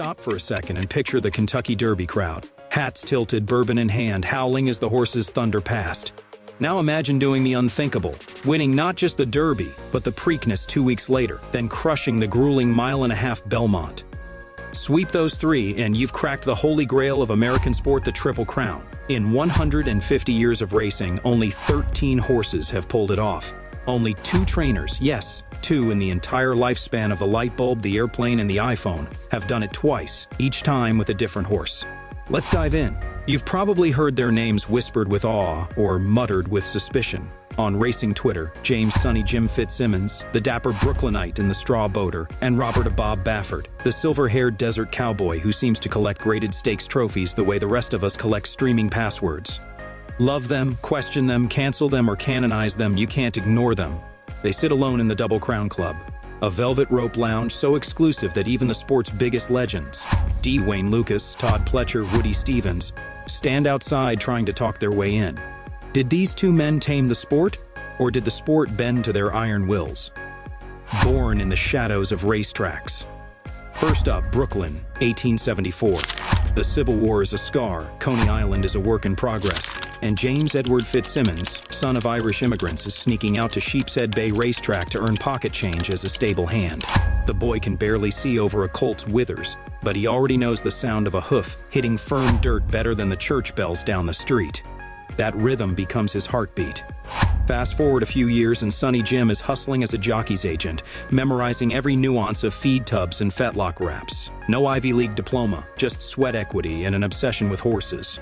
Stop for a second and picture the Kentucky Derby crowd. Hats tilted, bourbon in hand, howling as the horses thunder past. Now imagine doing the unthinkable, winning not just the Derby, but the Preakness 2 weeks later, then crushing the grueling mile-and-a-half Belmont. Sweep those three, and you've cracked the holy grail of American sport, the Triple Crown. In 150 years of racing, only 13 horses have pulled it off. Only 2 trainers, yes, 2 in the entire lifespan of the light bulb, the airplane, and the iPhone, have done it twice, each time with a different horse. Let's dive in. You've probably heard their names whispered with awe or muttered with suspicion. On racing Twitter, James Sonny Jim Fitzsimmons, the dapper Brooklynite and the straw boater, and Robert Bob Baffert, the silver-haired desert cowboy who seems to collect graded stakes trophies the way the rest of us collect streaming passwords. Love them, question them, cancel them, or canonize them, you can't ignore them. They sit alone in the Double Crown Club, a velvet rope lounge so exclusive that even the sport's biggest legends, D. Wayne Lucas, Todd Pletcher, Woody Stevens, stand outside trying to talk their way in. Did these 2 men tame the sport, or did the sport bend to their iron wills? Born in the shadows of racetracks. First up, Brooklyn, 1874. The Civil War is a scar, Coney Island is a work in progress, and James Edward Fitzsimmons, son of Irish immigrants, is sneaking out to Sheepshead Bay Racetrack to earn pocket change as a stable hand. The boy can barely see over a colt's withers, but he already knows the sound of a hoof hitting firm dirt better than the church bells down the street. That rhythm becomes his heartbeat. Fast forward a few years and Sonny Jim is hustling as a jockey's agent, memorizing every nuance of feed tubs and fetlock wraps. No Ivy League diploma, just sweat equity and an obsession with horses.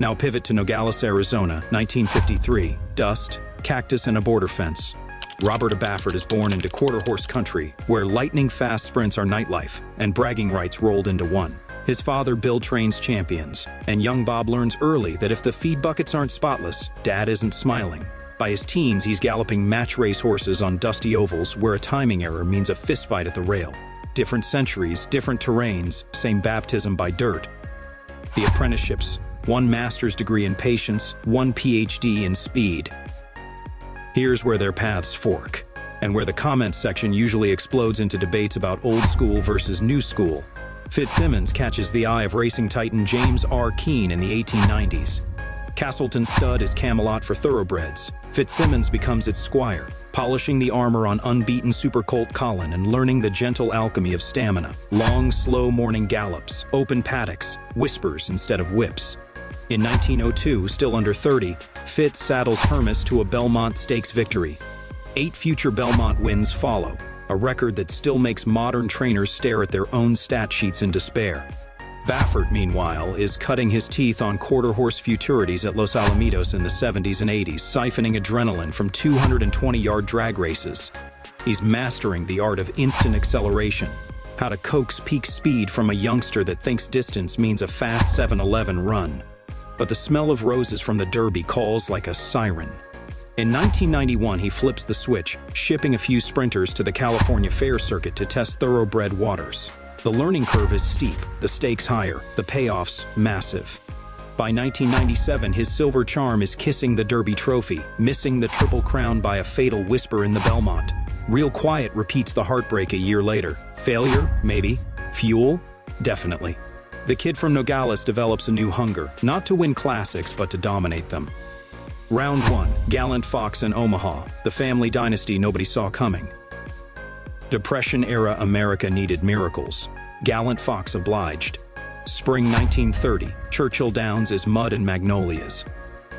Now pivot to Nogales, Arizona, 1953. Dust, cactus, and a border fence. Robert Baffert is born into quarter-horse country, where lightning-fast sprints are nightlife, and bragging rights rolled into one. His father Bill trains champions, and young Bob learns early that if the feed buckets aren't spotless, Dad isn't smiling. By his teens, he's galloping match race horses on dusty ovals where a timing error means a fistfight at the rail. Different centuries, different terrains, same baptism by dirt. The apprenticeships, 1 master's degree in patience, 1 PhD in speed. Here's where their paths fork, and where the comments section usually explodes into debates about old school versus new school. Fitzsimmons catches the eye of racing titan James R. Keene in the 1890s. Castleton Stud is Camelot for thoroughbreds. Fitzsimmons becomes its squire, polishing the armor on unbeaten super colt Colin and learning the gentle alchemy of stamina. Long, slow morning gallops, open paddocks, whispers instead of whips. In 1902, still under 30, Fitz saddles Hermes to a Belmont Stakes victory. 8 future Belmont wins follow, a record that still makes modern trainers stare at their own stat sheets in despair. Baffert, meanwhile, is cutting his teeth on quarter-horse futurities at Los Alamitos in the 70s and 80s, siphoning adrenaline from 220-yard drag races. He's mastering the art of instant acceleration, how to coax peak speed from a youngster that thinks distance means a fast 7-11 run. But the smell of roses from the Derby calls like a siren. In 1991, he flips the switch, shipping a few sprinters to the California Fair Circuit to test thoroughbred waters. The learning curve is steep, the stakes higher, the payoffs massive. By 1997, his silver charm is kissing the Derby trophy, missing the Triple Crown by a fatal whisper in the Belmont. Real Quiet repeats the heartbreak a year later. Failure? Maybe. Fuel? Definitely. The kid from Nogales develops a new hunger, not to win classics, but to dominate them. Round 1, Gallant Fox in Omaha, the family dynasty nobody saw coming. Depression-era America needed miracles. Gallant Fox obliged. Spring 1930, Churchill Downs is mud and magnolias.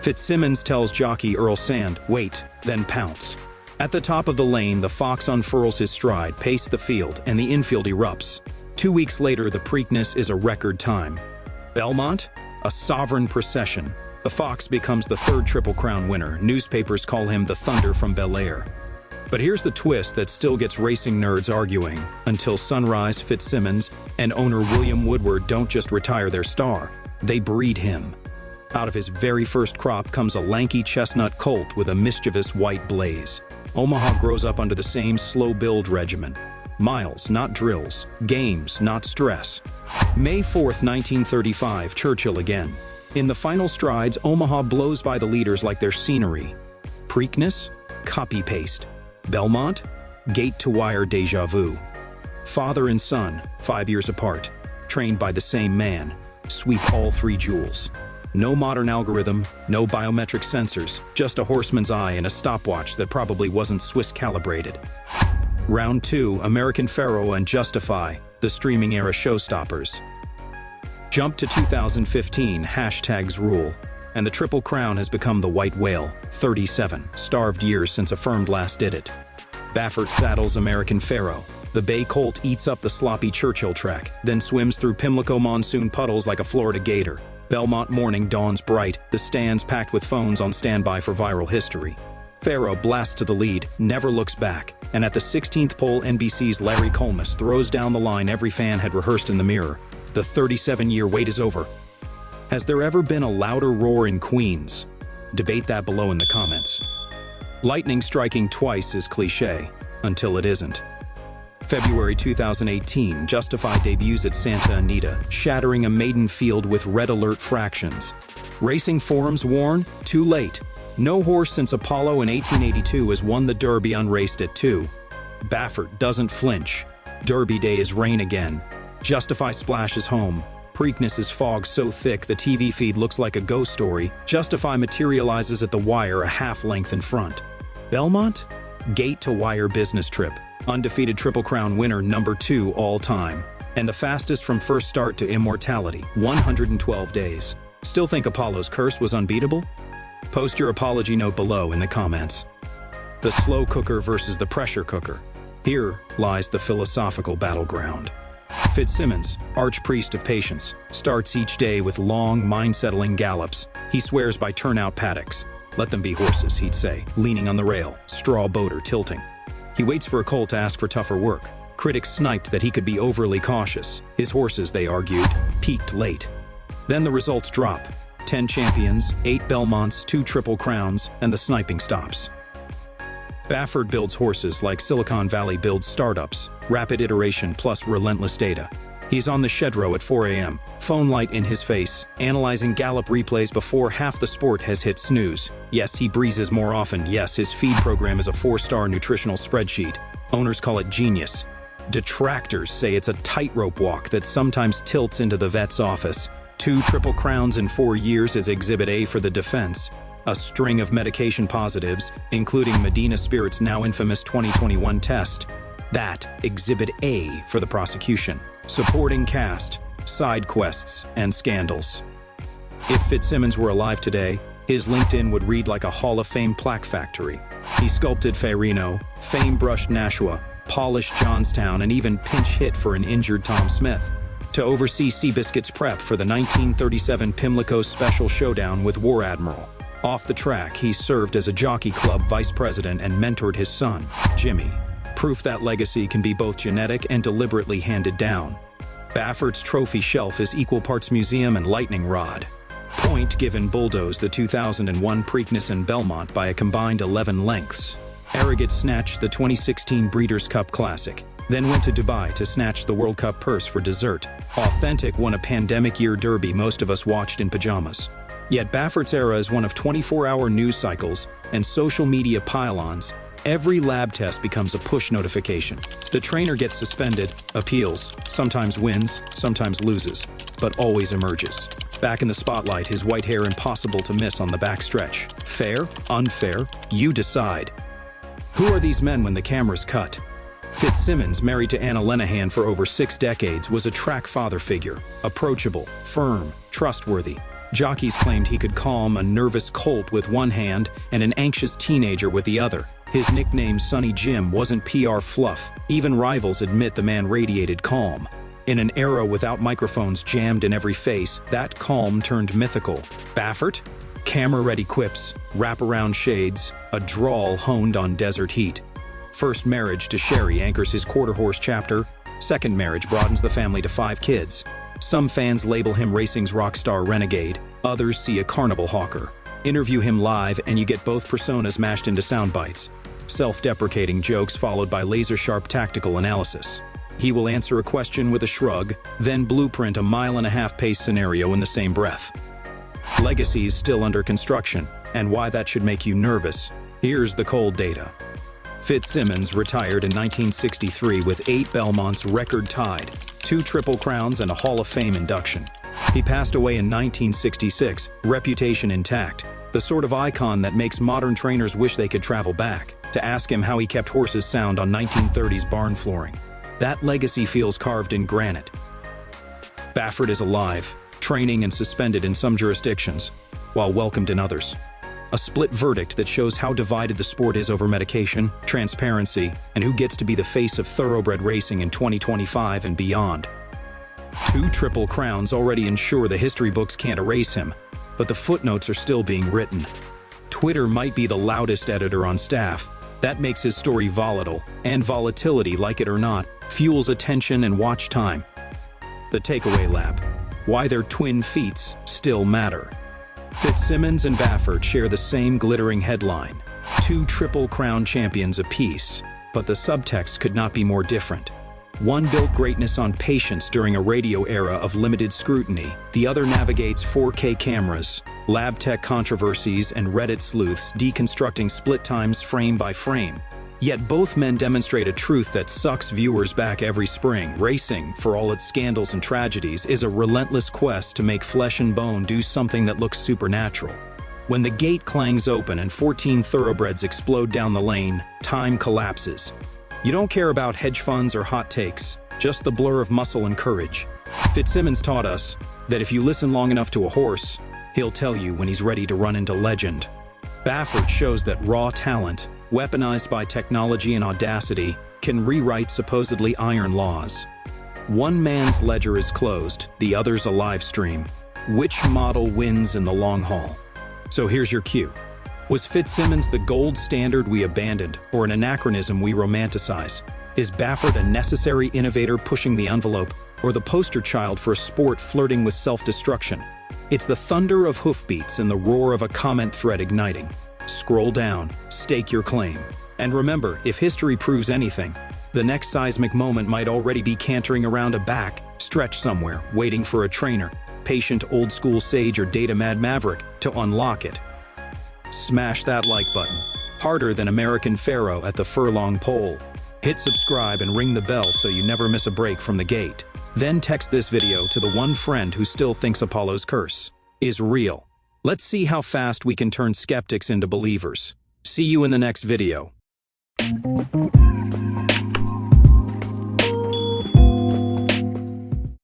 Fitzsimmons tells jockey Earl Sand, wait, then pounce. At the top of the lane, the Fox unfurls his stride, paces the field, and the infield erupts. 2 weeks later, the Preakness is a record time. Belmont? A sovereign procession. The Fox becomes the 3rd Triple Crown winner. Newspapers call him the Thunder from Bel Air. But here's the twist that still gets racing nerds arguing. Until sunrise, Fitzsimmons and owner William Woodward don't just retire their star, they breed him. Out of his very first crop comes a lanky chestnut colt with a mischievous white blaze. Omaha grows up under the same slow build regimen. Miles, not drills. Games, not stress. May 4th, 1935, Churchill again. In the final strides, Omaha blows by the leaders like they're scenery. Preakness? Copy-paste. Belmont? Gate-to-wire deja vu. Father and son, 5 years apart. trained by the same man, sweep all 3 jewels. No modern algorithm, no biometric sensors, just a horseman's eye and a stopwatch that probably wasn't Swiss calibrated. Round 2, American Pharoah and Justify, the streaming era showstoppers. Jump to 2015, hashtags rule, and the Triple Crown has become the white whale, 37 starved years since Affirmed last did it. Baffert saddles American Pharoah. The Bay Colt eats up the sloppy Churchill track, then swims through Pimlico monsoon puddles like a Florida gator. Belmont morning dawns bright, the stands packed with phones on standby for viral history. Pharoah blasts to the lead, never looks back, and at the 16th pole NBC's Larry Colmus throws down the line every fan had rehearsed in the mirror. The 37-year wait is over. Has there ever been a louder roar in Queens? Debate that below in the comments. Lightning striking twice is cliché, until it isn't. February 2018, Justify debuts at Santa Anita, shattering a maiden field with red alert fractions. Racing forums warn, too late. No horse since Apollo in 1882 has won the Derby unraced at 2. Baffert doesn't flinch. Derby day is rain again. Justify splashes home. Preakness is fog so thick the TV feed looks like a ghost story. Justify materializes at the wire a half-length in front. Belmont? Gate-to-wire business trip. Undefeated Triple Crown winner number 2 all time. And the fastest from first start to immortality, 112 days. Still think Apollo's curse was unbeatable? Post your apology note below in the comments. The slow cooker versus the pressure cooker. Here lies the philosophical battleground. Fitzsimmons, archpriest of patience, starts each day with long, mind-settling gallops. He swears by turnout paddocks. Let them be horses, he'd say, leaning on the rail, straw boater tilting. He waits for a colt to ask for tougher work. Critics sniped that he could be overly cautious. His horses, they argued, peaked late. Then the results drop. 10 champions, 8 Belmonts, 2 Triple Crowns, and the sniping stops. Baffert builds horses like Silicon Valley builds startups, rapid iteration plus relentless data. He's on the Shedrow at 4 a.m., phone light in his face, analyzing gallop replays before half the sport has hit snooze. Yes, he breezes more often. Yes, his feed program is a 4-star nutritional spreadsheet. Owners call it genius. Detractors say it's a tightrope walk that sometimes tilts into the vet's office. 2 Triple Crowns in 4 years is Exhibit A for the defense. A string of medication positives, including Medina Spirit's now infamous 2021 test. That, Exhibit A for the prosecution. Supporting cast, side quests, and scandals. If Fitzsimmons were alive today, his LinkedIn would read like a Hall of Fame plaque factory. He sculpted Farino, fame-brushed Nashua, polished Johnstown, and even pinch hit for an injured Tom Smith. To oversee Seabiscuit's prep for the 1937 Pimlico Special Showdown with War Admiral. Off the track, he served as a jockey club vice president and mentored his son, Jimmy. Proof that legacy can be both genetic and deliberately handed down. Baffert's trophy shelf is equal parts museum and lightning rod. Point given bulldoze the 2001 Preakness and Belmont by a combined 11 lengths. Arrogant snatched the 2016 Breeders' Cup Classic, then went to Dubai to snatch the World Cup purse for dessert. Authentic won a pandemic-year derby most of us watched in pajamas. Yet Baffert's era is one of 24-hour news cycles and social media pylons. Every lab test becomes a push notification. The trainer gets suspended, appeals, sometimes wins, sometimes loses, but always emerges. Back in the spotlight, his white hair impossible to miss on the backstretch. Fair? Unfair? You decide. Who are these men when the cameras cut? Fitzsimmons, married to Anna Lenehan for over 6 decades, was a track father figure. Approachable, firm, trustworthy. Jockeys claimed he could calm a nervous colt with one hand and an anxious teenager with the other. His nickname Sonny Jim wasn't PR fluff. Even rivals admit the man radiated calm. In an era without microphones jammed in every face, that calm turned mythical. Baffert? Camera-ready quips, wraparound shades, a drawl honed on desert heat. First marriage to Sherry anchors his quarter-horse chapter. Second marriage broadens the family to 5 kids. Some fans label him racing's rock star renegade. Others see a carnival hawker. Interview him live and you get both personas mashed into sound bites. Self-deprecating jokes followed by laser-sharp tactical analysis. He will answer a question with a shrug, then blueprint a mile-and-a-half pace scenario in the same breath. Legacy is still under construction, and why that should make you nervous. Here's the cold data. Fitzsimmons retired in 1963 with 8 Belmonts record-tied. 2 Triple Crowns and a Hall of Fame induction. He passed away in 1966, reputation intact, the sort of icon that makes modern trainers wish they could travel back to ask him how he kept horses sound on 1930s barn flooring. That legacy feels carved in granite. Baffert is alive, training and suspended in some jurisdictions, while welcomed in others. A split verdict that shows how divided the sport is over medication, transparency, and who gets to be the face of thoroughbred racing in 2025 and beyond. 2 Triple Crowns already ensure the history books can't erase him, but the footnotes are still being written. Twitter might be the loudest editor on staff. That makes his story volatile, and volatility, like it or not, fuels attention and watch time. The takeaway lab: why their twin feats still matter. Fitzsimmons and Baffert share the same glittering headline, 2 Triple Crown champions apiece, but the subtext could not be more different. One built greatness on patience during a radio era of limited scrutiny. The other navigates 4K cameras, lab tech controversies, and Reddit sleuths deconstructing split times frame by frame. Yet both men demonstrate a truth that sucks viewers back every spring. Racing, for all its scandals and tragedies, is a relentless quest to make flesh and bone do something that looks supernatural. When the gate clangs open and 14 thoroughbreds explode down the lane, time collapses. You don't care about hedge funds or hot takes, just the blur of muscle and courage. Fitzsimmons taught us that if you listen long enough to a horse, he'll tell you when he's ready to run into legend. Baffert shows that raw talent, weaponized by technology and audacity, can rewrite supposedly iron laws. One man's ledger is closed, the other's a live stream. Which model wins in the long haul? So here's your cue. Was Fitzsimmons the gold standard we abandoned, or an anachronism we romanticize? Is Baffert a necessary innovator pushing the envelope, or the poster child for a sport flirting with self-destruction? It's the thunder of hoofbeats and the roar of a comment thread igniting. Scroll down, stake your claim. And remember, if history proves anything, the next seismic moment might already be cantering around a back stretch somewhere, waiting for a trainer, patient old-school sage or data-mad maverick to unlock it. Smash that like button, harder than American Pharoah at the furlong pole. Hit subscribe and ring the bell so you never miss a break from the gate. Then text this video to the one friend who still thinks Apollo's curse is real. Let's see how fast we can turn skeptics into believers. See you in the next video.